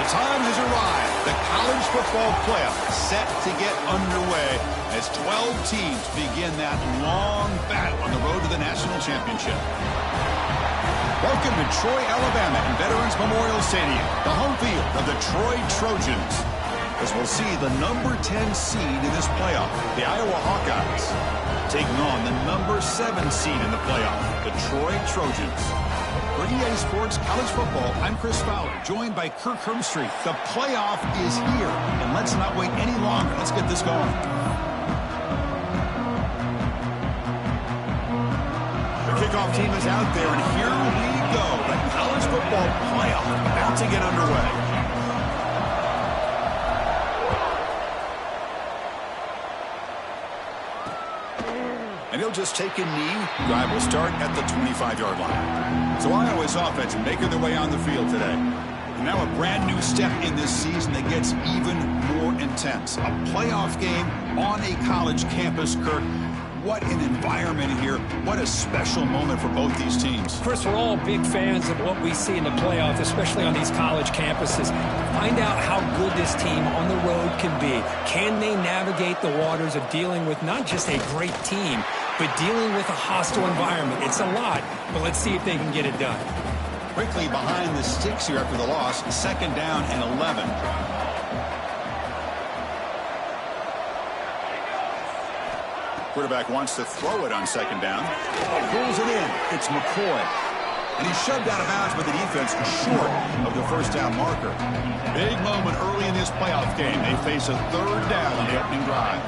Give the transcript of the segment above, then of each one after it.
time has arrived. The college football playoff set to get underway as 12 teams begin that long battle on the road to the national championship. Welcome to Troy, Alabama and Veterans Memorial Stadium, the home field of the Troy Trojans. As we'll see the number 10 seed in this playoff, the Iowa Hawkeyes, taking on the number 7 seed in the playoff, the Troy Trojans. For EA Sports College Football, I'm Chris Fowler, joined by Kirk Hermstreet. The playoff is here, and let's not wait any longer. Let's get this going. The kickoff team is out there, and here we go. The college football playoff about to get underway. And he'll just take a knee. Drive will start at the 25-yard line. So Iowa's offense making their way on the field today. And now a brand new step in this season that gets even more intense. A playoff game on a college campus, Kirk. What an environment here. What a special moment for both these teams. Chris, we're all big fans of what we see in the playoffs, especially on these college campuses. Find out how good this team on the road can be. Can they navigate the waters of dealing with not just a great team, but dealing with a hostile environment? It's a lot, but let's see if they can get it done. Quickly behind the sticks here after the loss, 2nd down and 11. Quarterback wants to throw it on 2nd down. Pulls it in. It's McCoy. And he's shoved out of bounds by the defense short of the 1st down marker. Big moment early in this playoff game. They face a 3rd down on the opening drive.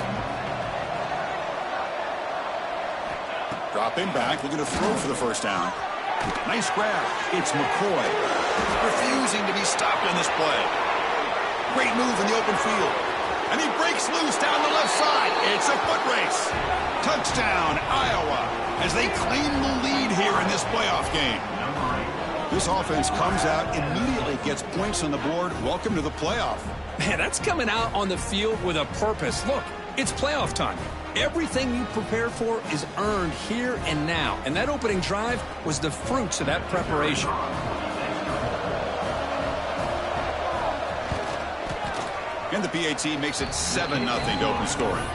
Dropping back, looking to throw for the 1st down. Nice grab. It's McCoy. Refusing to be stopped on this play. Great move in the open field. And he breaks loose down the left side. It's a foot race. Touchdown, Iowa, as they claim the lead here in this playoff game. This offense comes out, immediately gets points on the board. Welcome to the playoff. Man, that's coming out on the field with a purpose. Look, it's playoff time. Everything you prepare for is earned here and now. And that opening drive was the fruits of that preparation. And the PAT makes it 7-0 to open scoring.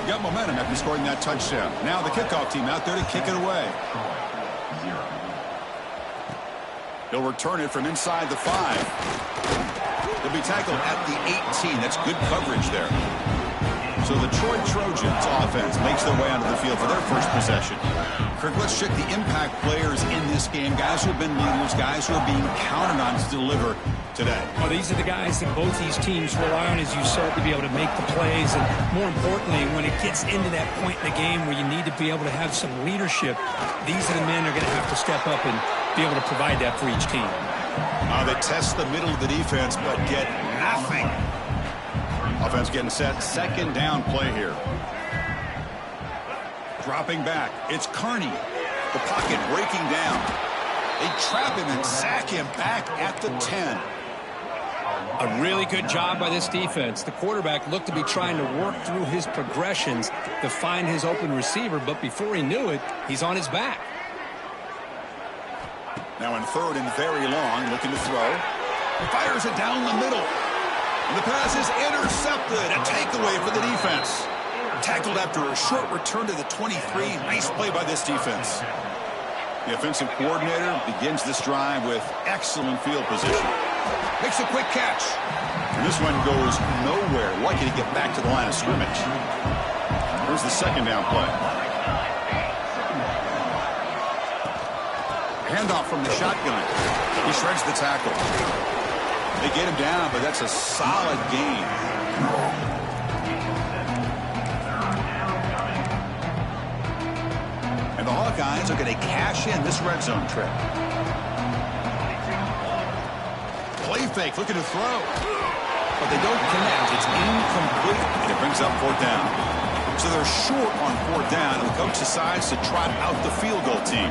Got momentum after scoring that touchdown. Now the kickoff team out there to kick it away. He'll return it from inside the 5. He'll be tackled at the 18. That's good coverage there. So the Troy Trojans offense makes their way onto the field for their first possession. Kirk, let's check the impact players in this game. Guys who have been leaders, guys who are being counted on to deliver today. Well, these are the guys that both these teams rely on, as you said, to be able to make the plays. And more importantly, when it gets into that point in the game where you need to be able to have some leadership, these are the men who are going to have to step up and be able to provide that for each team. They test the middle of the defense, but get nothing. Offense getting set. 2nd down play here. Dropping back. It's Carney. The pocket breaking down. They trap him and sack him back at the 10. A really good job by this defense. The quarterback looked to be trying to work through his progressions to find his open receiver, but before he knew it, he's on his back. Now in 3rd and very long, looking to throw. He fires it down the middle. And the pass is intercepted. A takeaway for the defense. Tackled after a short return to the 23. Nice play by this defense. The offensive coordinator begins this drive with excellent field position. Makes a quick catch. And this one goes nowhere. Lucky to get back to the line of scrimmage. Here's the 2nd down play. Handoff from the shotgun. He shreds the tackle. They get him down, but that's a solid gain. And the Hawkeyes are going to cash in this red zone trip. Play fake, looking to throw. But they don't connect. It's incomplete, and it brings up 4th down. So they're short on 4th down, and the coach decides to trot out the field goal team.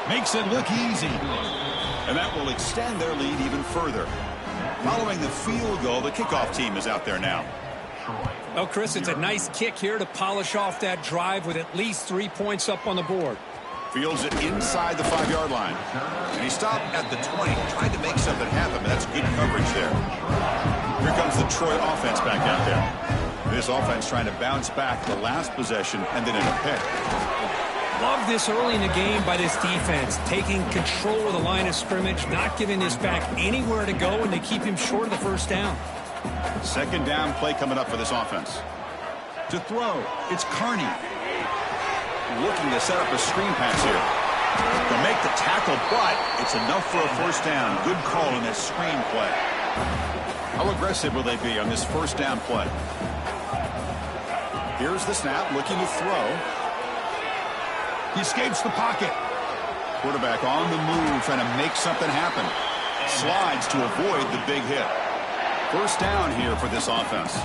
Makes it look easy. And that will extend their lead even further. Following the field goal, the kickoff team is out there now. Well, Chris, it's a nice kick here to polish off that drive with at least 3 points up on the board. Fields it inside the 5-yard line. And he stopped at the 20, tried to make something happen, but that's good coverage there. Here comes the Troy offense back out there. This offense trying to bounce back the last possession and then in a pick. Love this early in the game by this defense, taking control of the line of scrimmage, not giving this back anywhere to go, and to keep him short of the first down. Second down play coming up for this offense. To throw, it's Carney. Looking to set up a screen pass here. They'll make the tackle, but it's enough for a first down. Good call on this screen play. How aggressive will they be on this first down play? Here's the snap, looking to throw. He escapes the pocket. Quarterback on the move, trying to make something happen. Slides to avoid the big hit. First down here for this offense.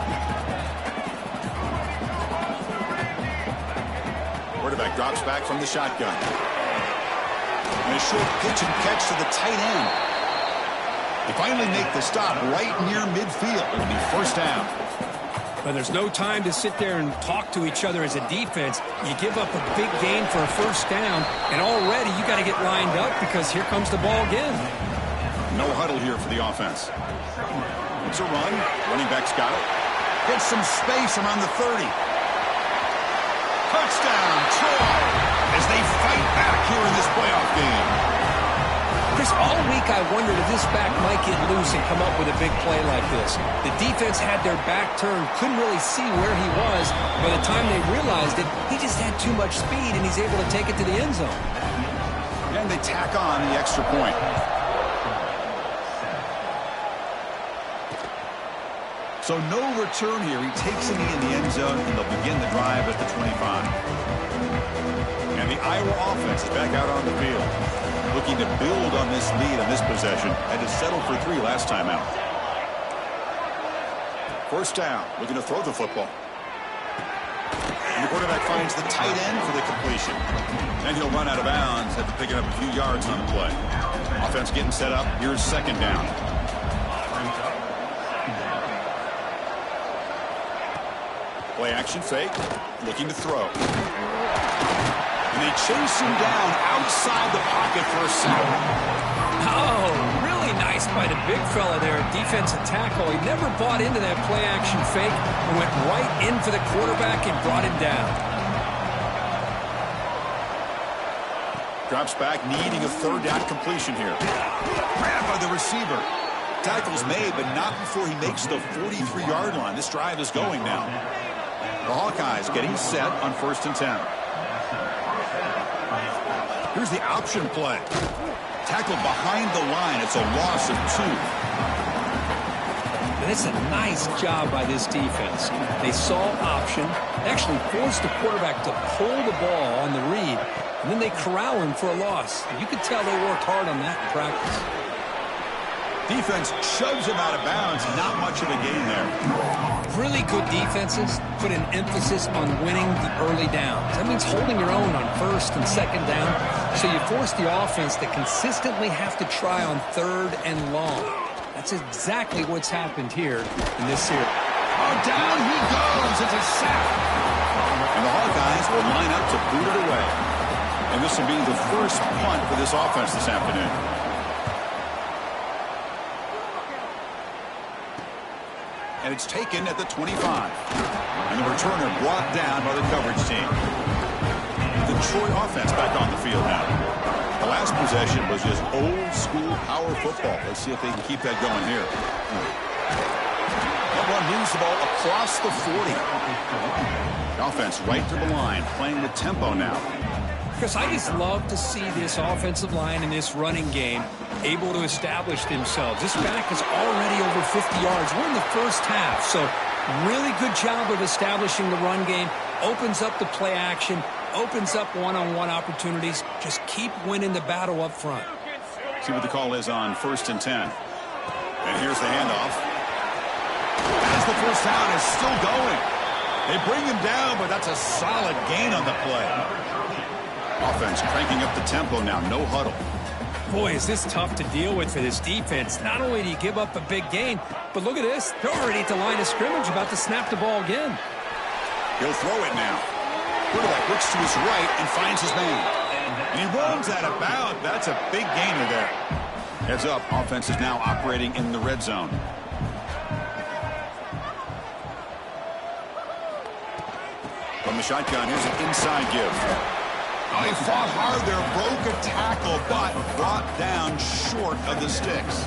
Quarterback drops back from the shotgun. And a short pitch and catch to the tight end. They finally make the stop right near midfield. It'll be first down. But there's no time to sit there and talk to each other as a defense. You give up a big gain for a first down, and already you got to get lined up because here comes the ball again. No huddle here for the offense. It's a run. Running back's got it. Gets some space around the 30. Touchdown, Troy, as they fight back here in this playoff game. Chris, all week I wondered if this back might get loose and come up with a big play like this. The defense had their back turned, couldn't really see where he was. By the time they realized it, he just had too much speed, and he's able to take it to the end zone. And they tack on the extra point. So no return here. He takes a knee in the end zone, and they'll begin the drive at the 25. And the Iowa offense is back out on the field, looking to build on this lead on this possession. Had to settle for 3 last time out. First down, looking to throw the football. And the quarterback finds the tight end for the completion. And he'll run out of bounds after picking up a few yards on the play. Offense getting set up. Here's second down. Play action fake, looking to throw. And they chase him down outside the pocket for a sack. Oh, really nice by the big fella there, defensive tackle. He never bought into that play action fake and went right in for the quarterback and brought him down. Drops back, needing a third down completion here. Grabbed by the receiver. Tackle's made, but not before he makes the 43-yard line. This drive is going now. The Hawkeyes getting set on 1st and 10. Here's the option play. Tackled behind the line. It's a loss of 2. And it's a nice job by this defense. They saw option, actually forced the quarterback to pull the ball on the read, and then they corral him for a loss. You could tell they worked hard on that in practice. Defense shoves him out of bounds. Not much of a gain there. Really good defenses put an emphasis on winning the early downs. That means holding your own on 1st and 2nd down. So you force the offense to consistently have to try on 3rd and long. That's exactly what's happened here in this series. Oh, down he goes. It's a sack. And the Hawkeyes will line up to boot it away. And this will be the first punt for this offense this afternoon. And it's taken at the 25. And the returner brought down by the coverage team. The Troy offense back on the field now. The last possession was just old-school power football. Let's see if they can keep that going here. That one moves the ball across the 40. The offense right to the line, playing with tempo now. Chris, I just love to see this offensive line in this running game able to establish themselves. This back is already over 50 yards. We're in the first half, so really good job of establishing the run game. Opens up the play action, opens up one-on-one opportunities. Just keep winning the battle up front. See what the call is on 1st and 10. And here's the handoff. As the first down is still going. They bring him down, but that's a solid gain on the play. Offense cranking up the tempo now. No huddle. Boy, is this tough to deal with for this defense. Not only do you give up a big gain, but look at this. They're already at the line of scrimmage, about to snap the ball again. He'll throw it now. Quarterback looks to his right and finds his man. And he runs out of bounds. That's a big gainer there. Heads up, offense is now operating in the red zone. From the shotgun, here's an inside give. Oh, he fought hard there, broke a tackle, but brought down short of the sticks.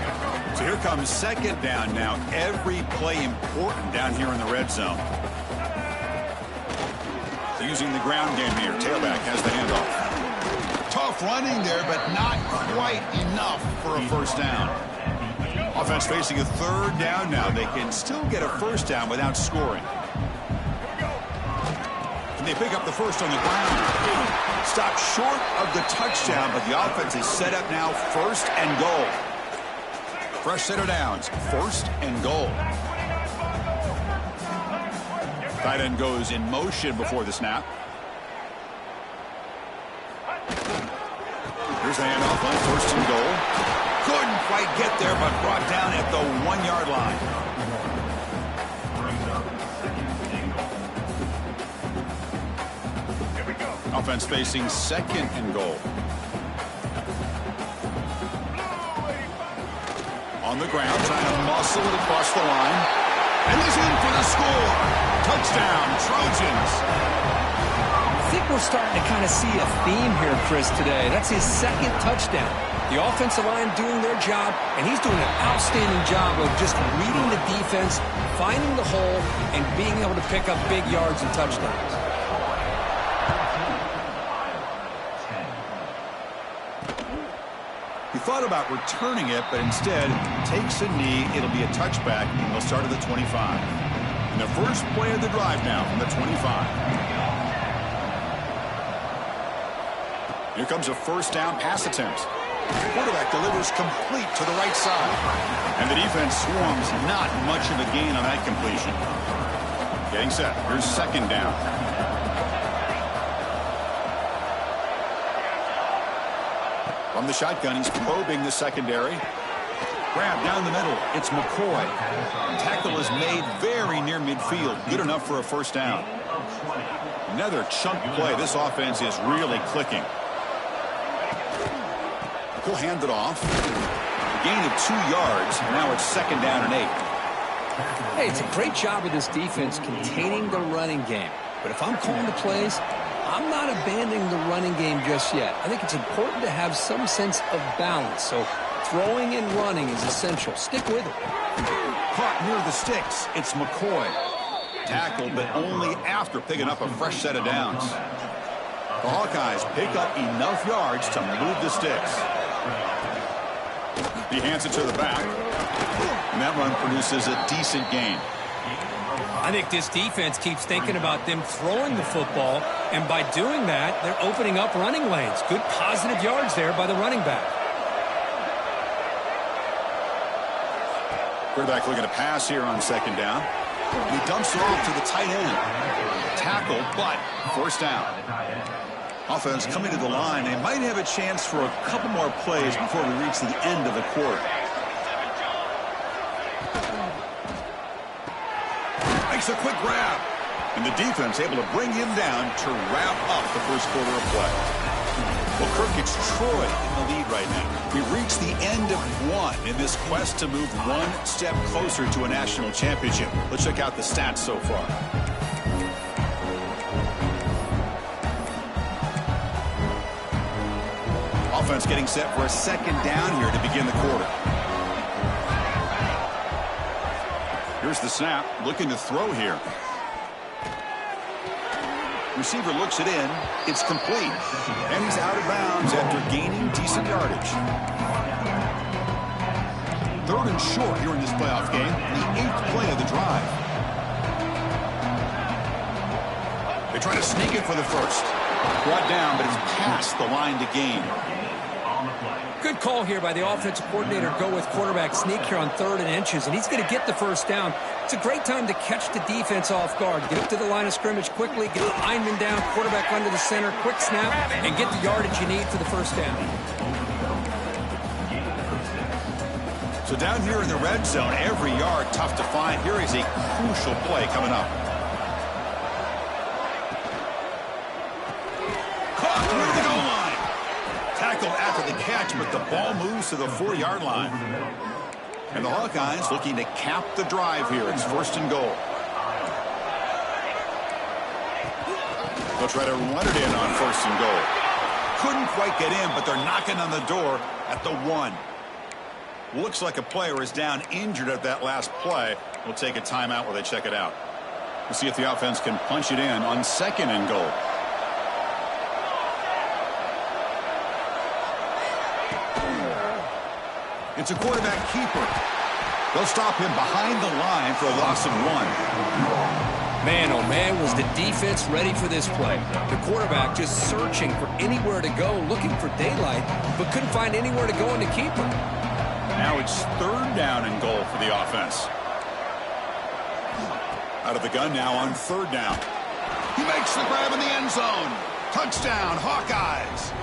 So here comes second down now. Every play important down here in the red zone. Using the ground game here. Tailback has the handoff. Tough running there, but not quite enough for a first down. Offense facing a third down now. They can still get a first down without scoring. And they pick up the first on the ground. Stopped short of the touchdown, but the offense is set up now first and goal. Fresh set of downs. First and goal. Tight end goes in motion before the snap. Here's the handoff on first and goal. Couldn't quite get there, but brought down at the 1-yard line. Offense facing second and goal. On the ground, trying to muscle it across the line. And he's in for the score. Touchdown, Trojans. I think we're starting to kind of see a theme here, Chris, today. That's his second touchdown. The offensive line doing their job, and he's doing an outstanding job of just reading the defense, finding the hole, and being able to pick up big yards and touchdowns. He thought about returning it, but instead takes a knee. It'll be a touchback, and they'll start at the 25. And the first play of the drive now from the 25. Here comes a first down pass attempt. Quarterback delivers complete to the right side. And the defense swarms, not much of a gain on that completion. Getting set. Here's second down. From the shotgun, he's probing the secondary. Grab down the middle. It's McCoy. Tackle is made very near midfield. Good enough for a first down. Another chunk play. This offense is really clicking. He'll hand it off. A gain of 2 yards. Now it's second down and 8. Hey, it's a great job of this defense containing the running game. But if I'm calling the plays, I'm not abandoning the running game just yet. I think it's important to have some sense of balance. So throwing and running is essential. Stick with it. Caught near the sticks. It's McCoy. Tackled, but only after picking up a fresh set of downs. The Hawkeyes pick up enough yards to move the sticks. He hands it to the back. And that run produces a decent gain. I think this defense keeps thinking about them throwing the football, and by doing that, they're opening up running lanes. Good positive yards there by the running back. Quarterback looking to pass here on second down. He dumps it off to the tight end. Tackle, but first down. Offense coming to the line. They might have a chance for a couple more plays before we reach the end of the quarter. Makes a quick grab. And the defense able to bring him down to wrap up the first quarter of play. Well, Kirk, it's Troy in the lead right now. We reached the end of one in this quest to move one step closer to a national championship. Let's check out the stats so far. Offense getting set for a second down here to begin the quarter. Here's the snap, looking to throw here. Receiver looks it in. It's complete. And he's out of bounds after gaining decent yardage. Third and short here in this playoff game. The 8th play of the drive. They try to sneak it for the first. Brought down, but it's past the line to gain. Good call here by the offensive coordinator. Go with quarterback sneak here on 3rd and inches, and he's going to get the first down. It's a great time to catch the defense off guard. Get up to the line of scrimmage quickly, get the lineman down, quarterback under the center, quick snap, and get the yardage you need for the first down. So down here in the red zone, every yard tough to find. Here is a crucial play coming up. Caught near the goal line. Tackled after the catch, but the ball moves to the 4-yard line. And the Hawkeyes looking to cap the drive here. It's 1st and goal. They'll try to run it in on 1st and goal. Couldn't quite get in, but they're knocking on the door at the 1. Looks like a player is down injured at that last play. We'll take a timeout while they check it out. We'll see if the offense can punch it in on 2nd and goal. It's a quarterback keeper. They'll stop him behind the line for a loss of 1. Man, oh man, was the defense ready for this play. The quarterback just searching for anywhere to go, looking for daylight, but couldn't find anywhere to go in the keeper. Now it's 3rd down and goal for the offense. Out of the gun now on 3rd down. He makes the grab in the end zone. Touchdown, Hawkeyes.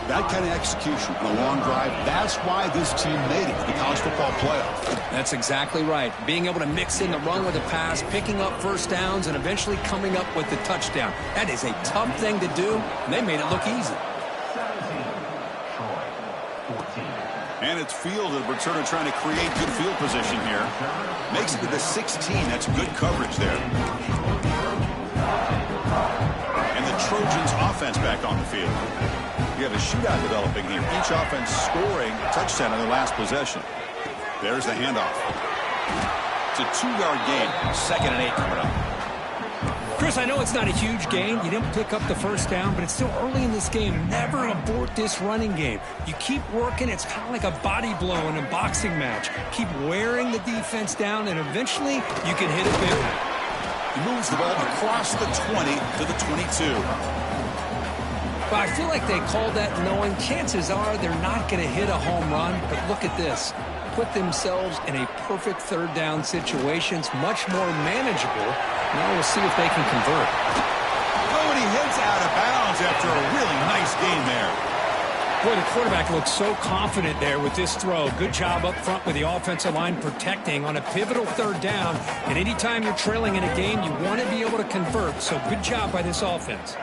That kind of execution on a long drive, that's why this team made it to the college football playoff. That's exactly right. Being able to mix in the run with the pass, picking up 1st downs, and eventually coming up with the touchdown. That is a tough thing to do, and they made it look easy. And it's fielded. Returner trying to create good field position here. Makes it to the 16. That's good coverage there. And the Trojans offense back on the field. You have a shootout developing here. Each offense scoring a touchdown on their last possession. There's the handoff. It's a 2-yard gain. 2nd and 8 coming up. Chris, I know it's not a huge gain. You didn't pick up the 1st down, but it's still early in this game. Never abort this running game. You keep working. It's kind of like a body blow in a boxing match. Keep wearing the defense down, and eventually you can hit it big. He moves the ball across the 20 to the 22. But I feel like they called that knowing chances are they're not going to hit a home run. But look at this. Put themselves in a perfect 3rd down situation. It's much more manageable. Now we'll see if they can convert. Oh, and he hits out of bounds after a really nice game there. Boy, the quarterback looks so confident there with this throw. Good job up front with the offensive line protecting on a pivotal 3rd down. And anytime you're trailing in a game, you want to be able to convert. So good job by this offense.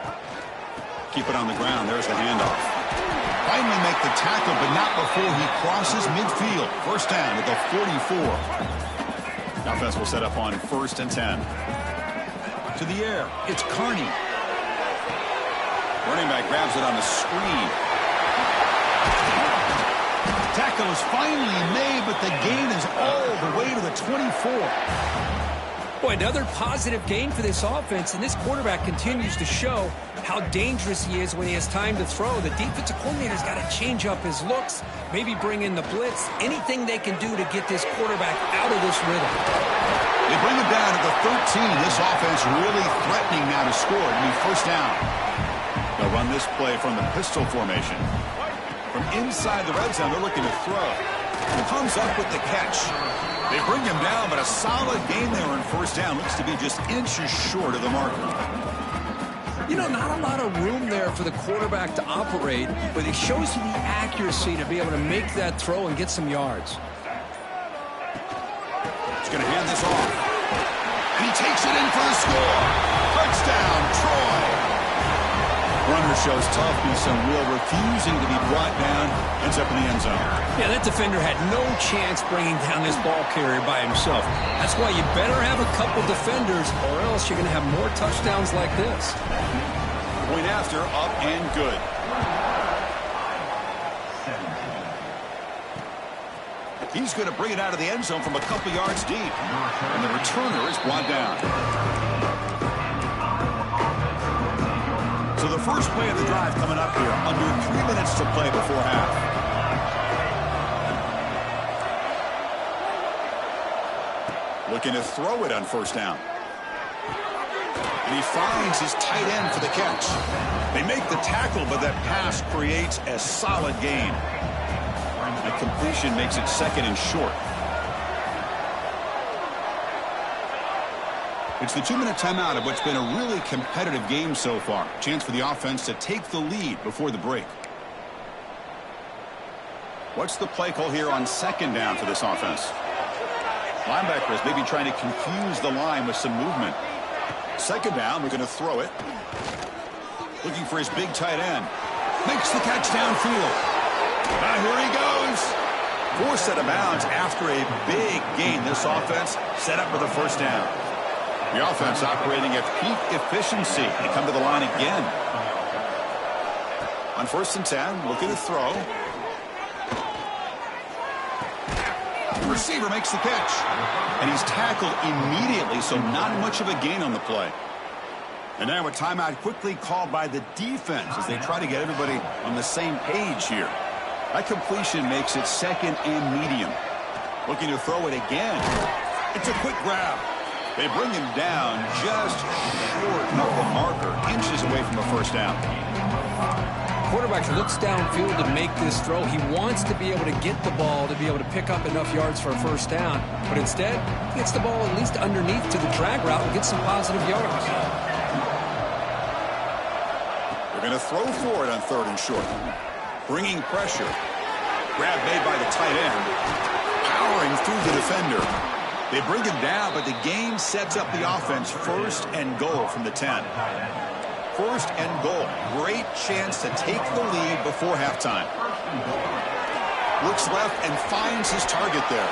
Keep it on the ground. There's the handoff. Finally make the tackle, but not before he crosses midfield. 1st down at the 44. The offense will set up on 1st and 10. To the air. It's Carney. Running back grabs it on the screen. Tackle is finally made, but the gain is all the way to the 24. Boy, another positive gain for this offense, and this quarterback continues to show how dangerous he is when he has time to throw. The defensive coordinator's got to change up his looks, maybe bring in the blitz, anything they can do to get this quarterback out of this rhythm. They bring him down to the 13. This offense really threatening now to score. It'll be 1st down. They'll run this play from the pistol formation. From inside the red zone, they're looking to throw. Comes up with the catch. They bring him down, but a solid gain there on 1st down. Looks to be just inches short of the marker. You know, not a lot of room there for the quarterback to operate, but it shows you the accuracy to be able to make that throw and get some yards. He's going to hand this off. He takes it in for the score. Touchdown, Troy. Runner shows toughness and will, refusing to be brought down. Ends up in the end zone. Yeah, that defender had no chance bringing down this ball carrier by himself. That's why you better have a couple defenders, or else you're going to have more touchdowns like this. Point after, up and good. He's going to bring it out of the end zone from a couple yards deep. And the returner is brought down. So the first play of the drive coming up here. Under 3 minutes to play before half. Looking to throw it on 1st down. And he finds his tight end for the catch. They make the tackle, but that pass creates a solid gain. That completion makes it 2nd and short. It's the 2-minute timeout of what's been a really competitive game so far. Chance for the offense to take the lead before the break. What's the play call here on second down for this offense? Linebackers maybe trying to confuse the line with some movement. Second down, we're going to throw it. Looking for his big tight end. Makes the catch downfield. Here he goes. Forced out of bounds after a big gain. This offense set up for the first down. The offense operating at peak efficiency. They come to the line again. On 1st and 10, looking to throw. The receiver makes the catch. And he's tackled immediately, so not much of a gain on the play. And now a timeout quickly called by the defense as they try to get everybody on the same page here. That completion makes it second and medium. Looking to throw it again. It's a quick grab. They bring him down just short of the marker, inches away from a first down. Quarterback looks downfield to make this throw. He wants to be able to get the ball to be able to pick up enough yards for a first down. But instead, he gets the ball at least underneath to the drag route and gets some positive yards. They're going to throw for it on 3rd and short. Bringing pressure. Grab made by the tight end. Powering through the defender. They bring him down, but the gain sets up the offense 1st and goal from the 10. 1st and goal. Great chance to take the lead before halftime. Looks left and finds his target there.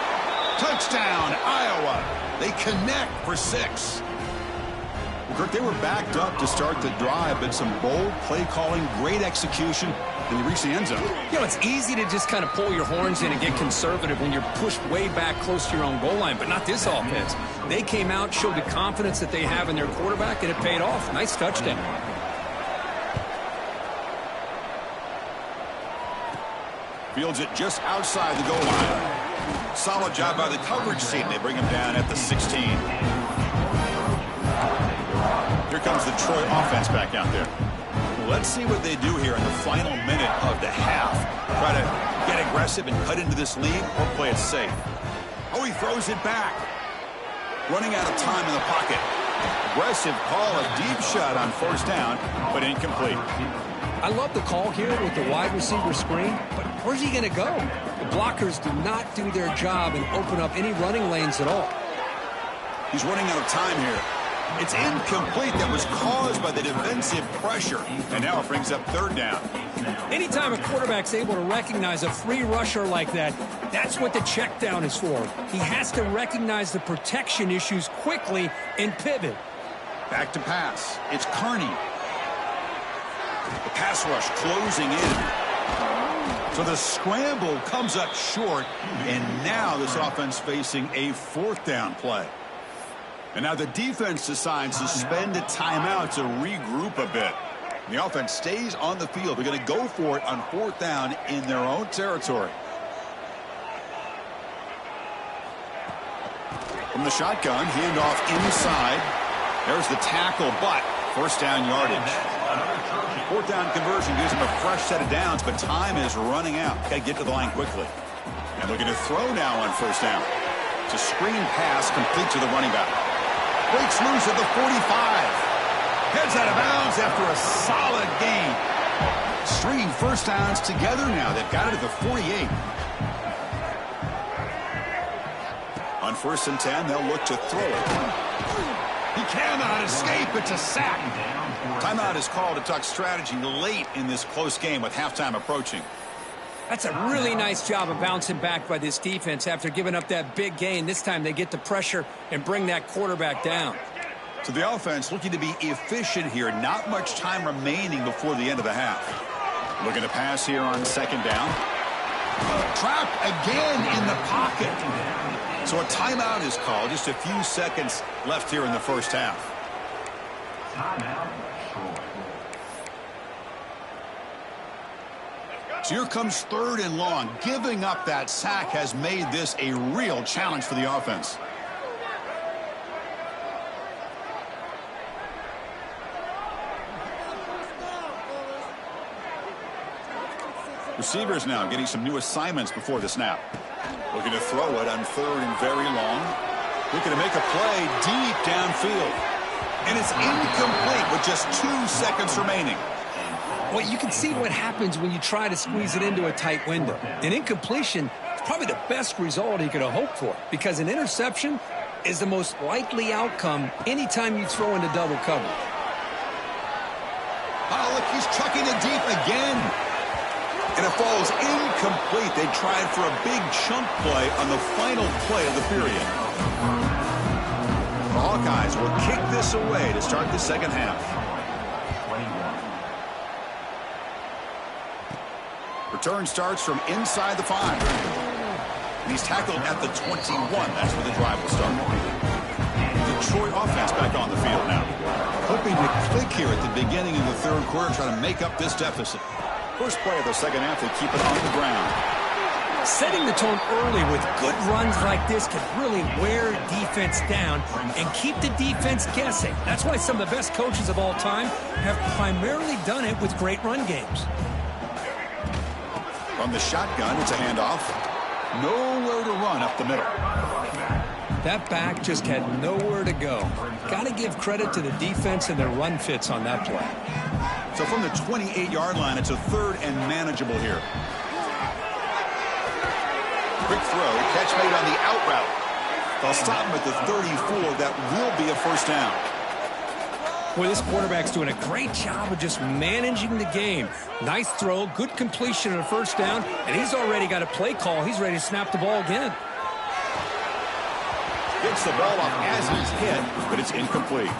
Touchdown, Iowa. They connect for 6. Well, Kirk, they were backed up to start the drive, but some bold play calling, great execution, and they reached the end zone. You know, it's easy to just kind of pull your horns in and get conservative when you're pushed way back close to your own goal line, but not this offense. They came out, showed the confidence that they have in their quarterback, and it paid off. Nice touchdown. Fields it just outside the goal line. Solid job by the coverage team. They bring him down at the 16. Here comes the Troy offense back out there. Let's see what they do here in the final minute of the half. Try to get aggressive and cut into this lead or play it safe. Oh, he throws it back. Running out of time in the pocket. Aggressive call, a deep shot on 1st down, but incomplete. I love the call here with the wide receiver screen, but where's he going to go? The blockers do not do their job and open up any running lanes at all. He's running out of time here. It's incomplete. That was caused by the defensive pressure. And now it brings up 3rd down. Anytime a quarterback's able to recognize a free rusher like that, that's what the check down is for. He has to recognize the protection issues quickly and pivot. Back to pass. It's Carney. The pass rush closing in. So the scramble comes up short, and now this offense facing a 4th down play. And now the defense decides to spend a timeout to regroup a bit. The offense stays on the field. They're going to go for it on 4th down in their own territory. From the shotgun, handoff inside. There's the tackle, but 1st down yardage. 4th down conversion gives them a fresh set of downs, but time is running out. Got to get to the line quickly. And looking to throw now on 1st down. It's a screen pass complete to the running back. Breaks loose at the 45. Heads out of bounds after a solid gain. Stringing 1st downs together now. They've got it at the 48. On 1st and 10, they'll look to throw it. He cannot escape. It's a sack. Timeout is called to talk strategy late in this close game with halftime approaching. That's a really nice job of bouncing back by this defense after giving up that big gain. This time they get the pressure and bring that quarterback down. So the offense looking to be efficient here. Not much time remaining before the end of the half. Looking to pass here on 2nd down. Trapped again in the pocket. So a timeout is called. Just a few seconds left here in the 1st half. So here comes 3rd and long. Giving up that sack has made this a real challenge for the offense. Receivers now getting some new assignments before the snap. Looking to throw it on 3rd and very long. Looking to make a play deep downfield. And it's incomplete with just 2 seconds remaining. Well, you can see what happens when you try to squeeze it into a tight window. An incompletion is probably the best result he could have hoped for, because an interception is the most likely outcome anytime you throw into double coverage. Oh, look, he's chucking it deep again. And it falls incomplete. They tried for a big chunk play on the final play of the period. The Hawkeyes will kick this away to start the second half. Return starts from inside the 5. And he's tackled at the 21. That's where the drive will start. Detroit offense back on the field now. Hoping to click here at the beginning of the third quarter, trying to make up this deficit. First play of the second half, they keep it on the ground. Setting the tone early with good runs like this can really wear defense down and keep the defense guessing. That's why some of the best coaches of all time have primarily done it with great run games. From the shotgun, it's a handoff. Nowhere to run up the middle. That back just had nowhere to go. Got to give credit to the defense and their run fits on that play. So from the 28-yard line, it's a third and manageable here. Quick throw, catch made on the out route. They'll stop him at the 34. That will be a first down. Boy, this quarterback's doing a great job of just managing the game. Nice throw, good completion and a first down, and he's already got a play call. He's ready to snap the ball again. Gets the ball off as he's hit, but it's incomplete.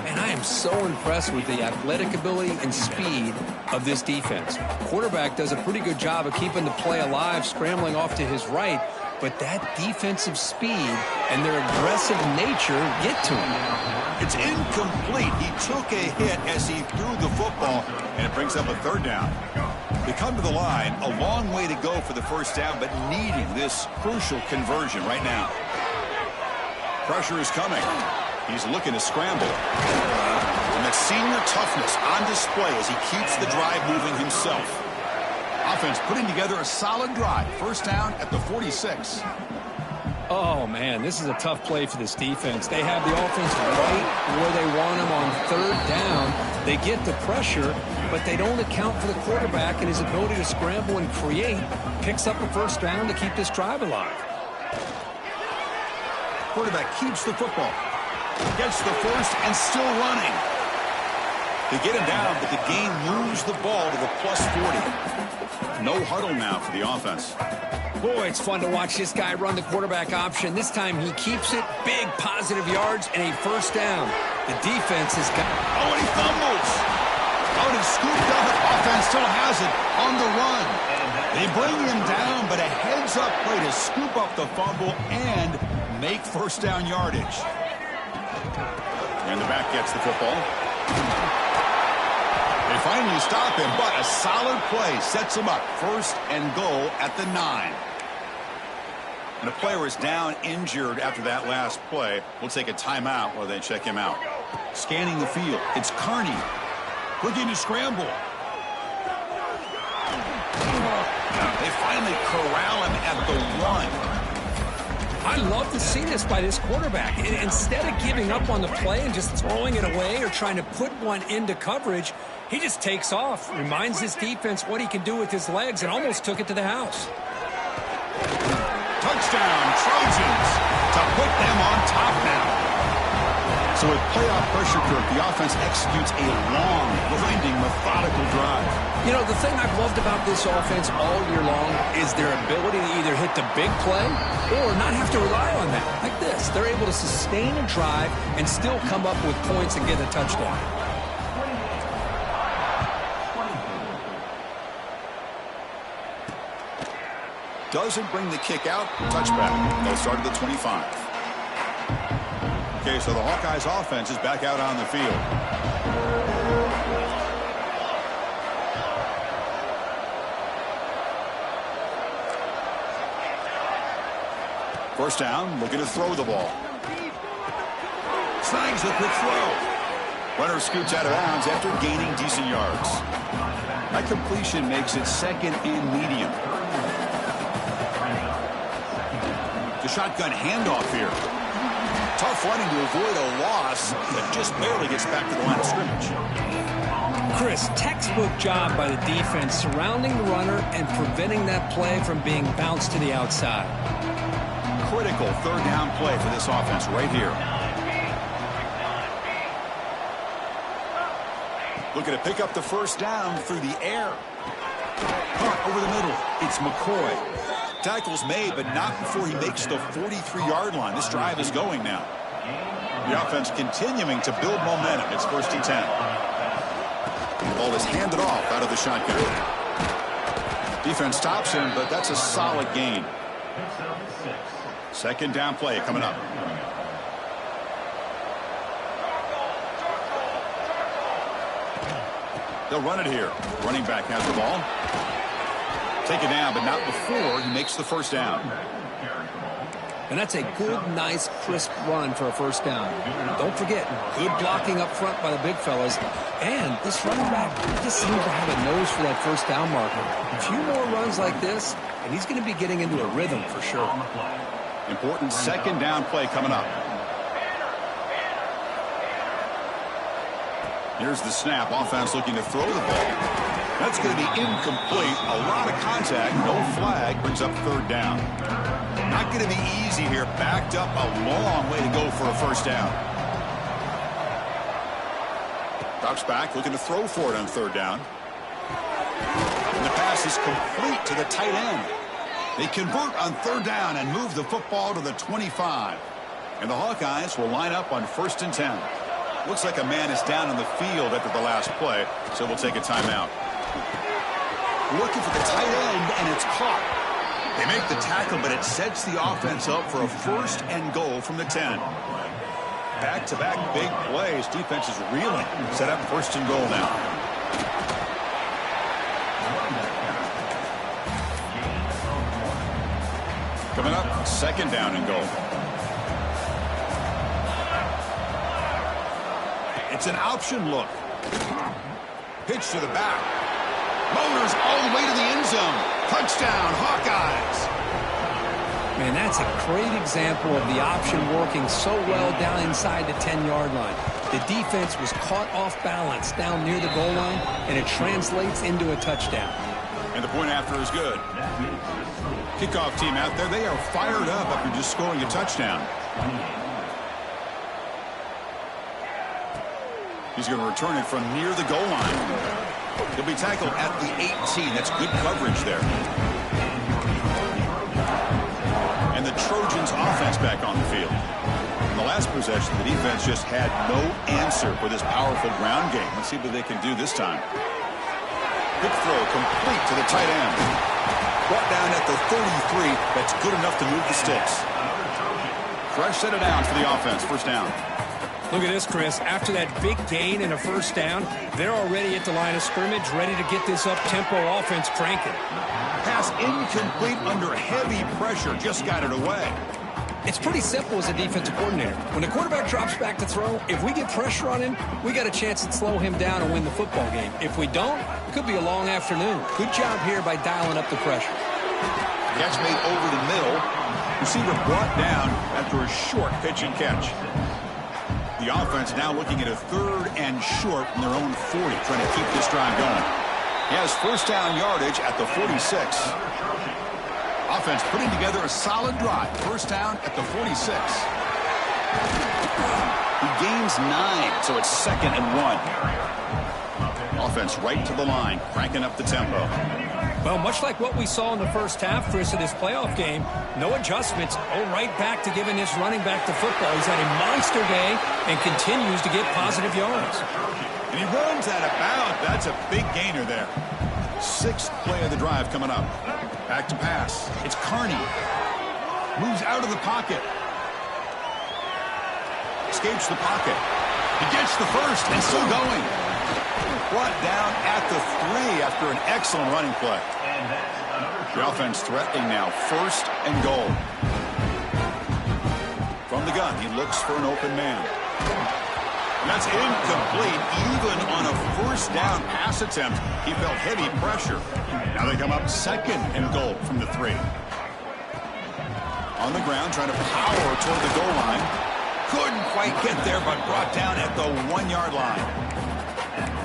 And I am so impressed with the athletic ability and speed of this defense. Quarterback does a pretty good job of keeping the play alive, scrambling off to his right, but that defensive speed and their aggressive nature get to him. It's incomplete. He took a hit as he threw the football, and it brings up a third down. They come to the line, a long way to go for the first down, but needing this crucial conversion right now. Pressure is coming. He's looking to scramble. And that senior toughness on display as he keeps the drive moving himself. Offense putting together a solid drive. First down at the 46. Oh, man, this is a tough play for this defense. They have the offense right where they want them on third down. They get the pressure, but they don't account for the quarterback and his ability to scramble and create. Picks up a first down to keep this drive alive. Quarterback keeps the football. Gets the first and still running. They get him down, but the game moves the ball to the plus 40. No huddle now for the offense. Boy, it's fun to watch this guy run the quarterback option. This time he keeps it. Big positive yards and a first down. The defense has got... Oh, and he fumbles. Oh, and it's scooped up. Offense still has it on the run. They bring him down, but a heads-up play to scoop up the fumble and make first down yardage. And the back gets the football. They finally stop him, but a solid play sets him up. First and goal at the 9. And a player is down injured after that last play. We'll take a timeout while they check him out. Scanning the field. It's Kearney. Looking to scramble. They finally corral him at the 1. I love to see this by this quarterback. Instead of giving up on the play and just throwing it away or trying to put one into coverage, he just takes off, reminds his defense what he can do with his legs, and almost took it to the house. Touchdown, Trojans, to put them on top now. So with playoff pressure, Kirk, the offense executes a long, grinding, methodical drive. You know, the thing I've loved about this offense all year long is their ability to either hit the big play or not have to rely on that. Like this, they're able to sustain a drive and still come up with points and get a touchdown. Doesn't bring the kick out. Touchback. They'll start at the 25. Okay, so the Hawkeyes offense is back out on the field. First down, looking to throw the ball. Snags the quick throw. Runner scoots out of bounds after gaining decent yards. That completion makes it second and medium. The shotgun handoff here. Tough running to avoid a loss that just barely gets back to the line of scrimmage. Chris, textbook job by the defense surrounding the runner and preventing that play from being bounced to the outside. Critical third down play for this offense right here. Looking to pick up the first down through the air. Caught over the middle. It's McCoy. Tackle's made, but not before he makes the 43-yard line. This drive is going now. The offense continuing to build momentum. It's 1st and 10. The ball is handed off out of the shotgun. Defense stops him, but that's a solid gain. 2nd down play coming up. They'll run it here. Running back has the ball. Take it down, but not before he makes the first down. And that's a good, nice, crisp run for a first down. Don't forget, good blocking up front by the big fellas. And this running back just seems to have a nose for that first down marker. A few more runs like this, and he's going to be getting into a rhythm for sure. Important 2nd down play coming up. Here's the snap. Offense looking to throw the ball. That's going to be incomplete. A lot of contact. No flag. Brings up 3rd down. Not going to be easy here. Backed up a long way to go for a first down. Drops back. Looking to throw for it on 3rd down. And the pass is complete to the tight end. They convert on 3rd down and move the football to the 25. And the Hawkeyes will line up on 1st and 10. Looks like a man is down on the field after the last play, so we'll take a timeout. Looking for the tight end, and it's caught. They make the tackle, but it sets the offense up for a 1st and goal from the 10. Back-to-back big plays. Defense is reeling. Set up 1st and goal now. Coming up, 2nd down and goal. It's an option look. Pitch to the back. Motors all the way to the end zone. Touchdown, Hawkeyes. Man, that's a great example of the option working so well down inside the 10-yard line. The defense was caught off balance down near the goal line, and it translates into a touchdown. And the point after is good. Kickoff team out there, they are fired up after just scoring a touchdown. He's going to return it from near the goal line. He'll be tackled at the 18. That's good coverage there. And the Trojans offense back on the field. In the last possession, the defense just had no answer for this powerful ground game. Let's see what they can do this time. Good throw, complete to the tight end. Brought down at the 33. That's good enough to move the sticks. Fresh set of downs for the offense. 1st down. Look at this, Chris. After that big gain and a first down, they're already at the line of scrimmage, ready to get this up-tempo offense cranking. Pass incomplete under heavy pressure. Just got it away. It's pretty simple as a defensive coordinator. When the quarterback drops back to throw, if we get pressure on him, we got a chance to slow him down and win the football game. If we don't, it could be a long afternoon. Good job here by dialing up the pressure. Catch made over the middle. Receiver brought down after a short pitch and catch. The offense now looking at a 3rd and short from their own 40, trying to keep this drive going. He has 1st down yardage at the 46. Offense putting together a solid drive. 1st down at the 46. He gains 9, so it's 2nd and 1. Offense right to the line, cranking up the tempo. Well, much like what we saw in the first half, Chris, of this playoff game, no adjustments. Oh, right back to giving this running back the football. He's had a monster day and continues to get positive yards. And he runs out of bounds. That's a big gainer there. 6th play of the drive coming up. Back to pass. It's Carney. Moves out of the pocket. Escapes the pocket. He gets the first and still going. Brought down at the 3 after an excellent running play. The offense threatening now. 1st and goal. From the gun, he looks for an open man. And that's incomplete. Even on a 1st down pass attempt, he felt heavy pressure. Now they come up 2nd and goal from the 3. On the ground, trying to power toward the goal line. Couldn't quite get there, but brought down at the 1-yard line.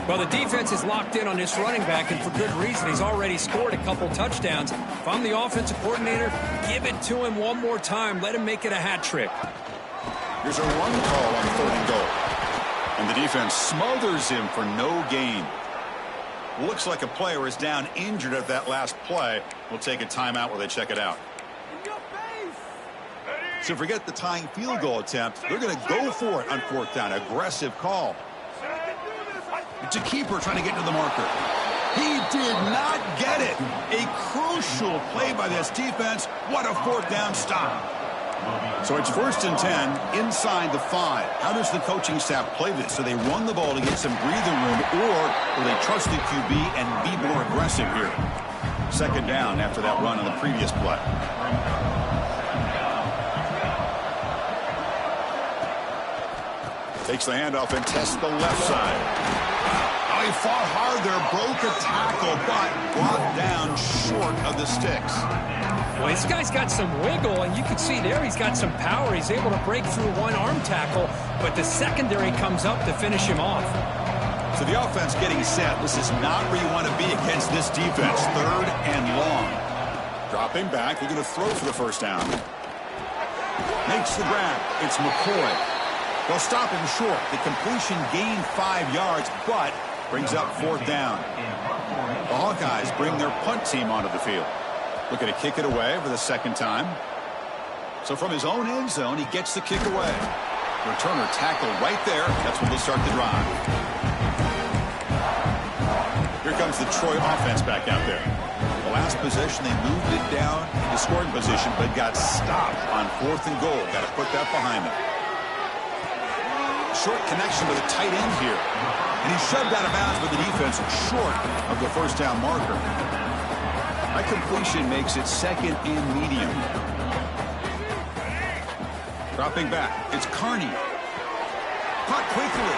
Well, the defense is locked in on this running back, and for good reason. He's already scored a couple touchdowns. If I'm the offensive coordinator, give it to him one more time. Let him make it a hat trick. Here's a run call on 3rd and goal. And the defense smothers him for no gain. Looks like a player is down injured at that last play. We'll take a timeout while they check it out. So forget the tying field goal attempt. They're going to go for it on 4th down. Aggressive call. It's a keeper trying to get to the marker. He did not get it. A crucial play by this defense. What a 4th down stop. So it's 1st and 10 inside the 5. How does the coaching staff play this? Do they run the ball to get some breathing room, or will they trust the QB and be more aggressive here? 2nd down after that run on the previous play. Takes the handoff and tests the left side. Oh, he fought hard there, broke a tackle, but brought down short of the sticks. Well, this guy's got some wiggle, and you can see there he's got some power. He's able to break through one arm tackle, but the secondary comes up to finish him off. So the offense getting set. This is not where you want to be against this defense. 3rd and long. Dropping back. They're going to throw for the 1st down. Makes the grab. It's McCoy. They'll stop him short. The completion gained 5 yards, but brings up 4th down. The Hawkeyes bring their punt team onto the field. Looking to kick it away for the 2nd time. So from his own end zone, he gets the kick away. Returner tackled right there. That's when they'll start the drive. Here comes the Troy offense back out there. The last possession, they moved it down into scoring position, but got stopped on 4th and goal. Got to put that behind them. Short connection with a tight end here. And he's shoved out of bounds with the defense short of the 1st down marker. That completion makes it 2nd and medium. Dropping back. It's Carney. Caught quickly.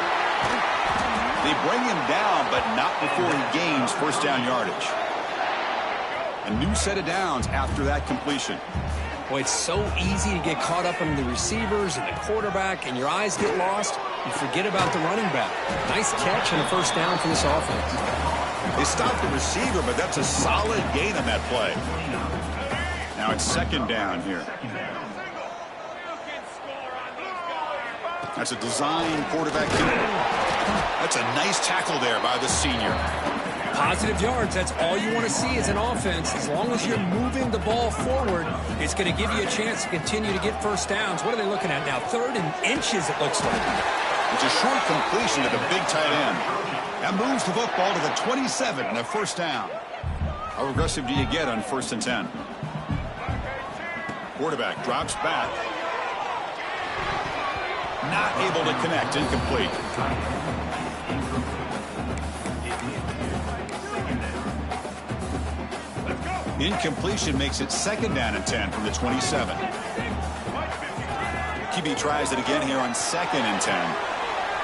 They bring him down, but not before he gains 1st down yardage. A new set of downs after that completion. Boy, it's so easy to get caught up in the receivers and the quarterback, and your eyes get lost. You forget about the running back. Nice catch and a 1st down for this offense. They stopped the receiver, but that's a solid gain on that play. Now it's 2nd down here. That's a design quarterback keeper. That's a nice tackle there by the senior. Positive yards, that's all you want to see as an offense. As long as you're moving the ball forward, it's going to give you a chance to continue to get 1st downs. What are they looking at now? 3rd and inches, it looks like. It's a short completion to the big tight end. That moves the football to the 27 and a 1st down. How aggressive do you get on 1st and 10? Quarterback drops back. Not able to connect. Incomplete. Incompletion makes it 2nd down and 10 from the 27. QB tries it again here on 2nd and 10.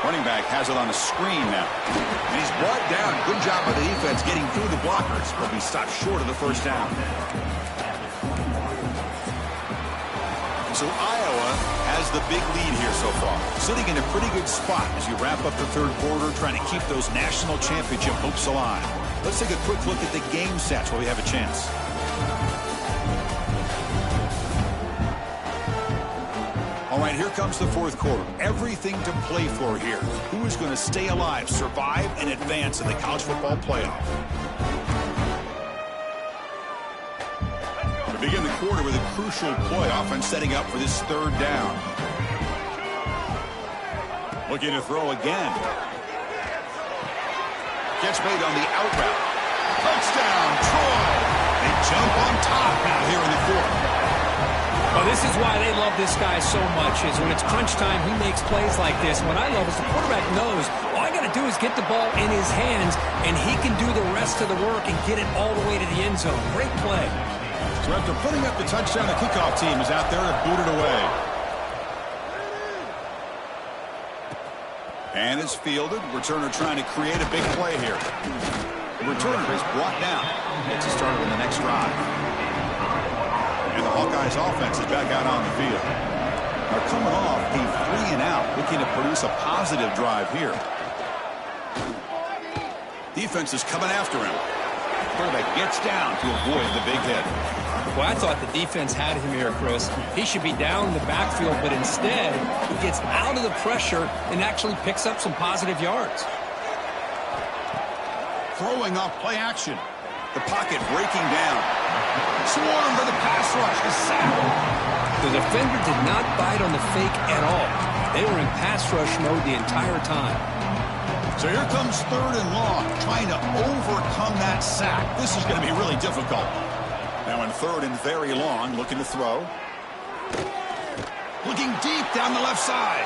Running back has it on a screen now. And he's brought down. Good job by the defense getting through the blockers, but he stopped short of the 1st down. So Iowa has the big lead here so far. Sitting in a pretty good spot as you wrap up the 3rd quarter, trying to keep those national championship hopes alive. Let's take a quick look at the game stats while we have a chance. All right, here comes the 4th quarter. Everything to play for here. Who is going to stay alive, survive, and advance in the college football playoff? We begin the quarter with a crucial play, offense setting up for this 3rd down. Looking to throw again. Catch made on the out route. Touchdown, Troy! They jump on top now here in the 4th. Well, this is why they love this guy so much, is when it's crunch time, he makes plays like this. What I love is the quarterback knows all I got to do is get the ball in his hands, and he can do the rest of the work and get it all the way to the end zone. Great play. So after putting up the touchdown, the kickoff team is out there to boot it away. And it's fielded. Returner trying to create a big play here. The returner is brought down. Gets it started in the next drive. And the Hawkeyes offense is back out on the field. They're coming off a 3-and-out, looking to produce a positive drive here. Defense is coming after him. Quarterback gets down to avoid the big hit. Well, I thought the defense had him here, Chris. He should be down in the backfield, but instead he gets out of the pressure and actually picks up some positive yards. Throwing off play action. The pocket breaking down. Swarm for the pass rush. The sack. The defender did not bite on the fake at all. They were in pass rush mode the entire time. So here comes 3rd and long, trying to overcome that sack. This is going to be really difficult. Now in 3rd and very long, looking to throw. Looking deep down the left side.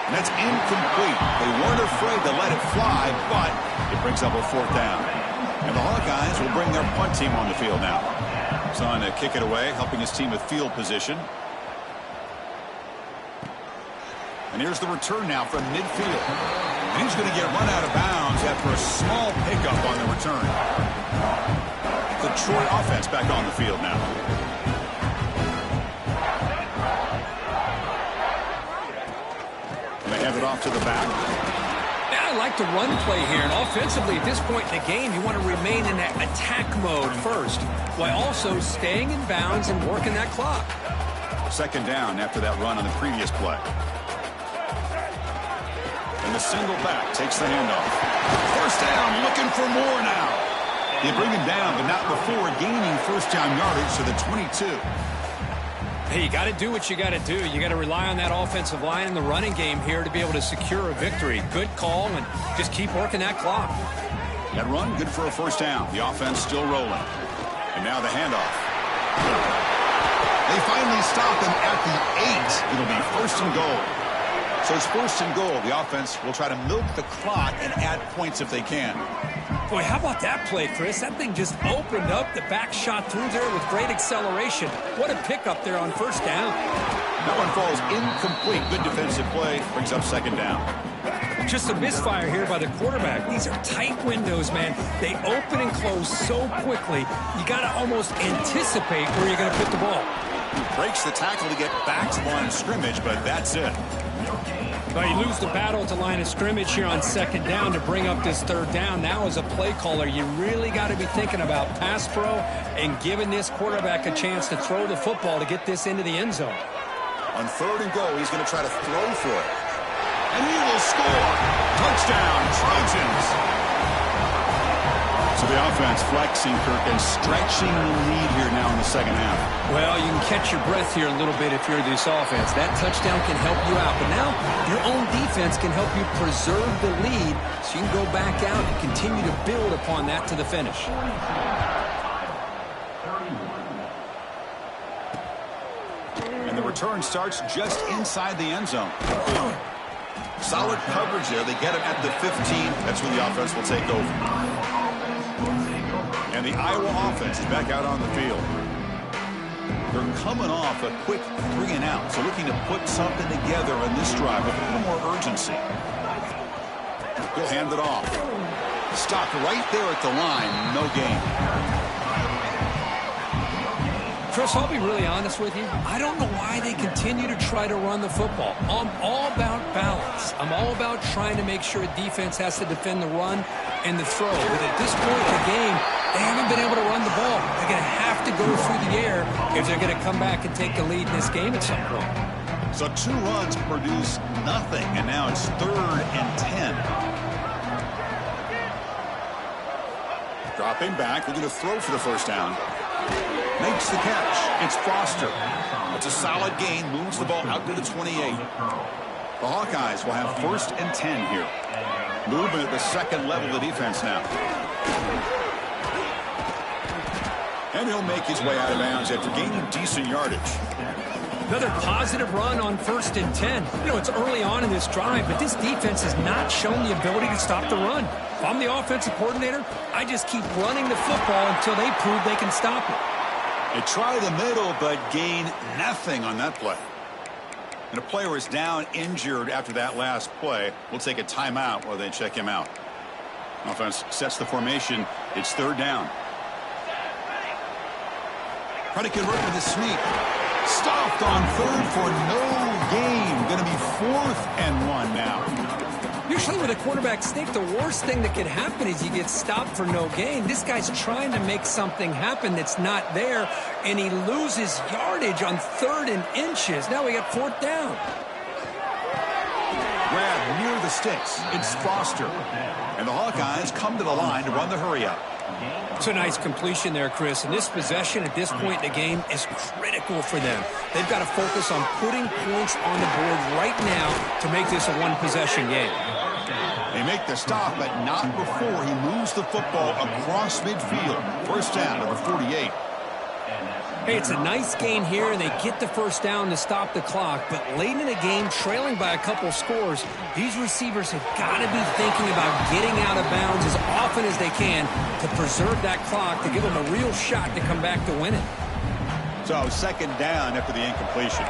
And that's incomplete. They weren't afraid to let it fly, but it brings up a 4th down. And the Hawkeyes will bring their punt team on the field now. Son to kick it away, helping his team with field position. And here's the return now from midfield. And he's going to get run out of bounds after a small pickup on the return. The Troy offense back on the field now. And they hand it off to the back. Yeah, I like the run play here. And offensively, at this point in the game, you want to remain in that attack mode first, while also staying in bounds and working that clock. 2nd down after that run on the previous play. And the single back takes the handoff. 1st down, looking for more now. They bring him down, but not before gaining 1st down yardage to the 22. Hey, you got to do what you got to do. You got to rely on that offensive line in the running game here to be able to secure a victory. Good call, and just keep working that clock. That run, good for a 1st down. The offense still rolling. And now the handoff. They finally stop him at the 8. It'll be 1st and goal. So it's 1st and goal. The offense will try to milk the clock and add points if they can. Boy, how about that play, Chris? That thing just opened up. The back shot through there with great acceleration. What a pickup there on 1st down. That one falls incomplete. Good defensive play. Brings up 2nd down. Just a misfire here by the quarterback. These are tight windows, man. They open and close so quickly. You got to almost anticipate where you're going to put the ball. He breaks the tackle to get back to the line of scrimmage, but that's it. Well, you lose the battle at the line of scrimmage here on 2nd down to bring up this 3rd down. Now, as a play caller, you really got to be thinking about pass pro and giving this quarterback a chance to throw the football to get this into the end zone. On 3rd and goal, he's going to try to throw for it. And he will score. Touchdown, Trojans. So the offense flexing, Kirk, and stretching the lead here now in the 2nd half. Well, you can catch your breath here a little bit if you're this offense. That touchdown can help you out. But now your own defense can help you preserve the lead so you can go back out and continue to build upon that to the finish. And the return starts just inside the end zone. Solid coverage there. They get him at the 15. That's where the offense will take over. And the Iowa offense is back out on the field. They're coming off a quick 3 and out, so looking to put something together on this drive with a little more urgency. He'll hand it off. Stopped right there at the line. No gain. Chris, I'll be really honest with you. I don't know why they continue to try to run the football. I'm all about balance. I'm all about trying to make sure a defense has to defend the run and the throw. But at this point in the game, they haven't been able to run the ball. They're going to have to go through the air if they're going to come back and take the lead in this game at some point. So 2 runs produce nothing, and now it's 3rd and 10. Dropping back, looking to throw for the 1st down. Makes the catch. It's Foster. It's a solid gain. Moves the ball out to the 28. The Hawkeyes will have 1st and 10 here. Movement at the 2nd level of the defense now. And he'll make his way out of bounds after gaining decent yardage. Another positive run on 1st and 10. You know, it's early on in this drive, but this defense has not shown the ability to stop the run. If I'm the offensive coordinator, I just keep running the football until they prove they can stop it. They try the middle, but gain nothing on that play. And a player is down injured after that last play. We'll take a timeout while they check him out. Offense sets the formation. It's 3rd down. Try to convert with a sneak. Stopped on 3rd for no gain. Going to be 4th and 1 now. Usually with a quarterback sneak, the worst thing that could happen is you get stopped for no gain. This guy's trying to make something happen that's not there, and he loses yardage on 3rd and inches. Now we got 4th down. Grab near the sticks. It's Foster. And the Hawkeyes come to the line to run the hurry-up. It's a nice completion there, Chris. And this possession at this point in the game is critical for them. They've got to focus on putting points on the board right now to make this a one-possession game. They make the stop, but not before he moves the football across midfield. 1st down, number 48. Hey, it's a nice gain here, and they get the 1st down to stop the clock. But late in the game, trailing by a couple scores, these receivers have got to be thinking about getting out of bounds as often as they can to preserve that clock, to give them a real shot to come back to win it. So 2nd down after the incompletion.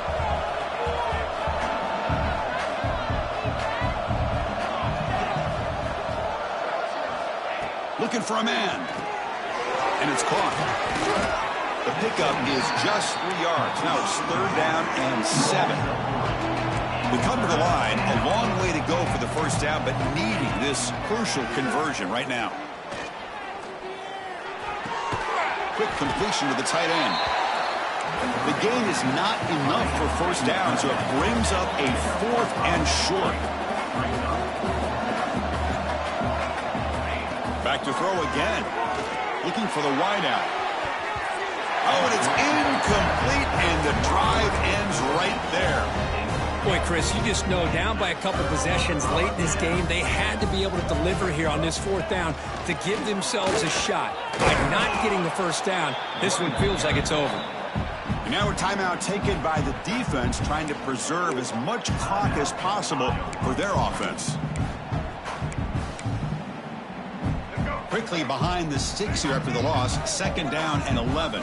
Looking for a man. And it's caught. The pickup is just 3 yards. Now it's 3rd down and 7. We come to the line. A long way to go for the 1st down, but needing this crucial conversion right now. Quick completion to the tight end. The gain is not enough for 1st down, so it brings up a 4th and short. Back to throw again. Looking for the wideout. Oh, and it's incomplete, and the drive ends right there. Boy, Chris, you just know down by a couple possessions late in this game, they had to be able to deliver here on this 4th down to give themselves a shot. By not getting the 1st down, this one feels like it's over. And now a timeout taken by the defense, trying to preserve as much clock as possible for their offense. Quickly behind the sticks here after the loss. 2nd down and 11.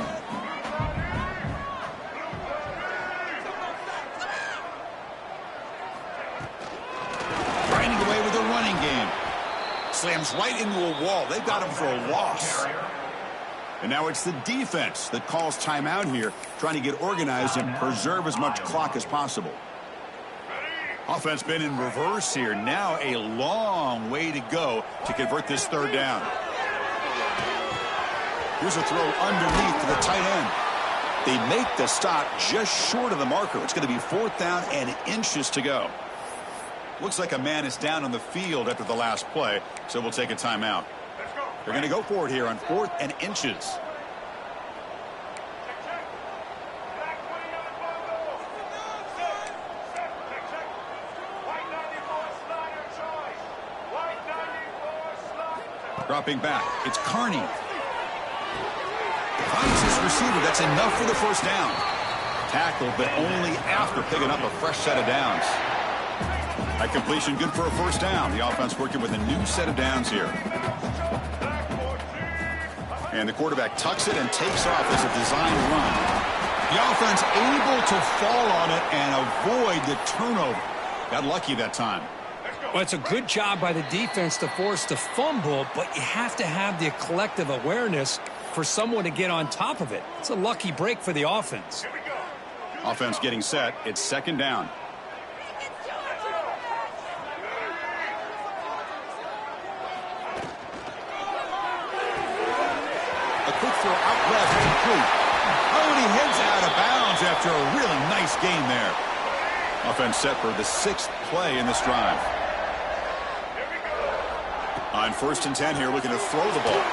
Grinding away with a running game. Slams right into a wall. They've got him for a loss. And now it's the defense that calls timeout here, trying to get organized and preserve as much clock as possible. Offense been in reverse here. Now a long way to go to convert this 3rd down. Here's a throw underneath to the tight end. They make the stop just short of the marker. It's going to be 4th down and inches to go. Looks like a man is down on the field after the last play, so we'll take a timeout. They're going to go for it here on 4th and inches. Dropping back, it's Carney. Finds his receiver. That's enough for the 1st down. Tackled, but only after picking up a fresh set of downs. That completion good for a 1st down. The offense working with a new set of downs here. And the quarterback tucks it and takes off as a designed run. The offense able to fall on it and avoid the turnover. Got lucky that time. Well, it's a good job by the defense to force the fumble, but you have to have the collective awareness for someone to get on top of it. It's a lucky break for the offense. Offense getting set. It's 2nd down. A quick throw out left, complete. Oh, and he heads out of bounds after a really nice gain there. Offense set for the 6th play in this drive. On 1st and 10 here, looking to throw the ball.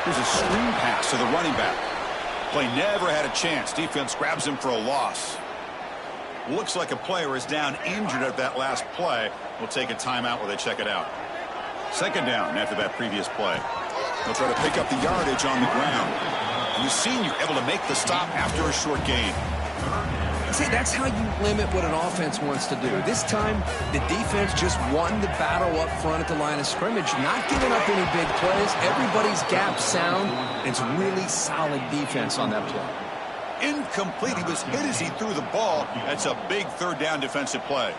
Here's a screen pass to the running back. Play never had a chance. Defense grabs him for a loss. Looks like a player is down injured at that last play. We'll take a timeout while they check it out. 2nd down after that previous play. They'll try to pick up the yardage on the ground. And the senior able to make the stop after a short gain. See, that's how you limit what an offense wants to do. This time, the defense just won the battle up front at the line of scrimmage, not giving up any big plays. Everybody's gap sound. It's really solid defense on that play. Incomplete. He was hit as he threw the ball. That's a big 3rd down defensive play.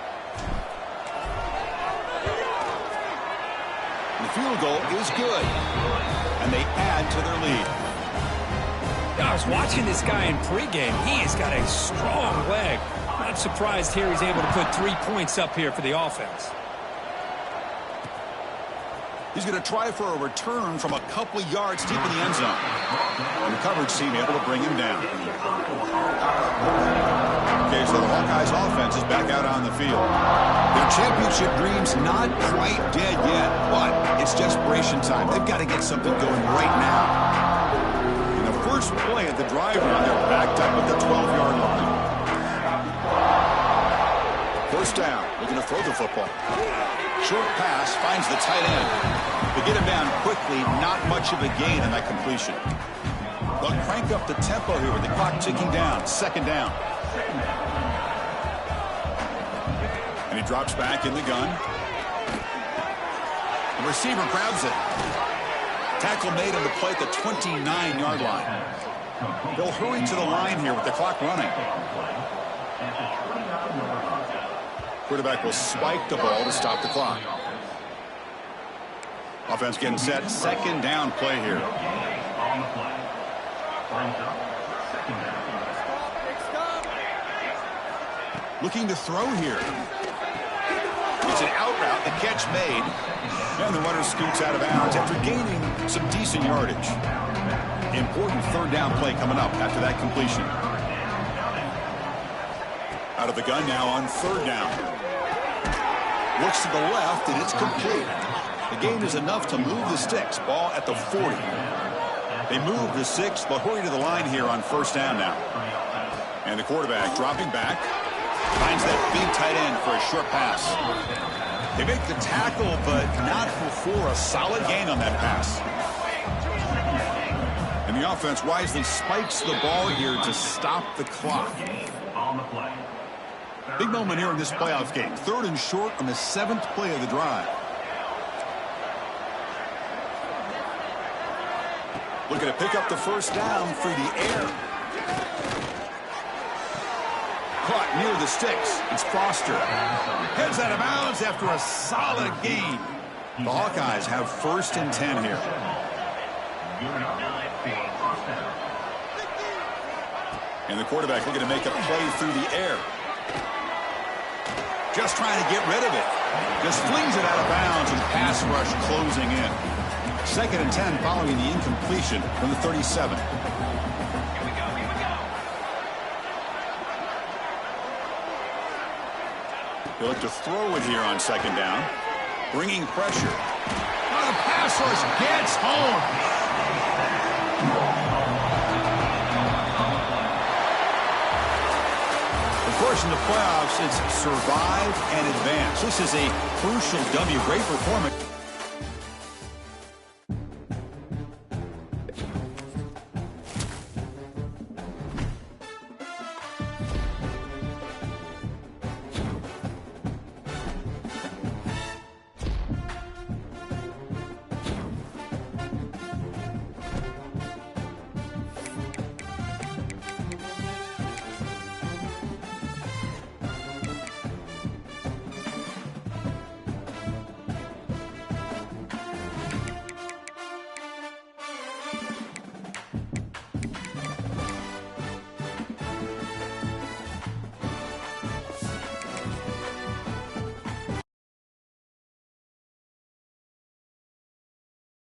The field goal is good. And they add to their lead. I was watching this guy in pregame. He has got a strong leg. Not surprised here he's able to put 3 points up here for the offense. He's going to try for a return from a couple of yards deep in the end zone. And the coverage team able to bring him down. Okay, so the Hawkeyes offense is back out on the field. Their championship dreams not quite dead yet, but it's desperation time. They've got to get something going right now. And the first play at the drive run, they're backed up at the 12-yard line. First down, looking to throw the football. Short pass finds the tight end. They get him down quickly, not much of a gain on that completion. They'll crank up the tempo here with the clock ticking down. Second down. And he drops back in the gun. The receiver grabs it. Tackle made on the play at the 29-yard line. They'll hurry to the line here with the clock running. Quarterback will spike the ball to stop the clock. Offense getting set. Second down play here. Looking to throw here. It's an out route. The catch made. And the runner scoots out of bounds after gaining some decent yardage. Important third down play coming up after that completion. Out of the gun now on third down. Looks to the left, and it's complete. The gain is enough to move the sticks. Ball at the 40. They move the 6, but hurry to the line here on first down now. And the quarterback dropping back. Finds that big tight end for a short pass. They make the tackle, but not before a solid gain on that pass. And the offense wisely spikes the ball here to stop the clock. Big moment here in this playoff game. Third and short on the 7th play of the drive. Looking to pick up the first down through the air. Caught near the sticks. It's Foster. Heads out of bounds after a solid gain. The Hawkeyes have first and 10 here. And the quarterback looking to make a play through the air. Just trying to get rid of it. Just flings it out of bounds and pass rush closing in. Second and 10 following the incompletion from the 37. They look to throw it here on second down. Bringing pressure. Oh, the pass rush gets home. Of course, in the playoffs, it's survive and advance. This is a crucial W. Great performance.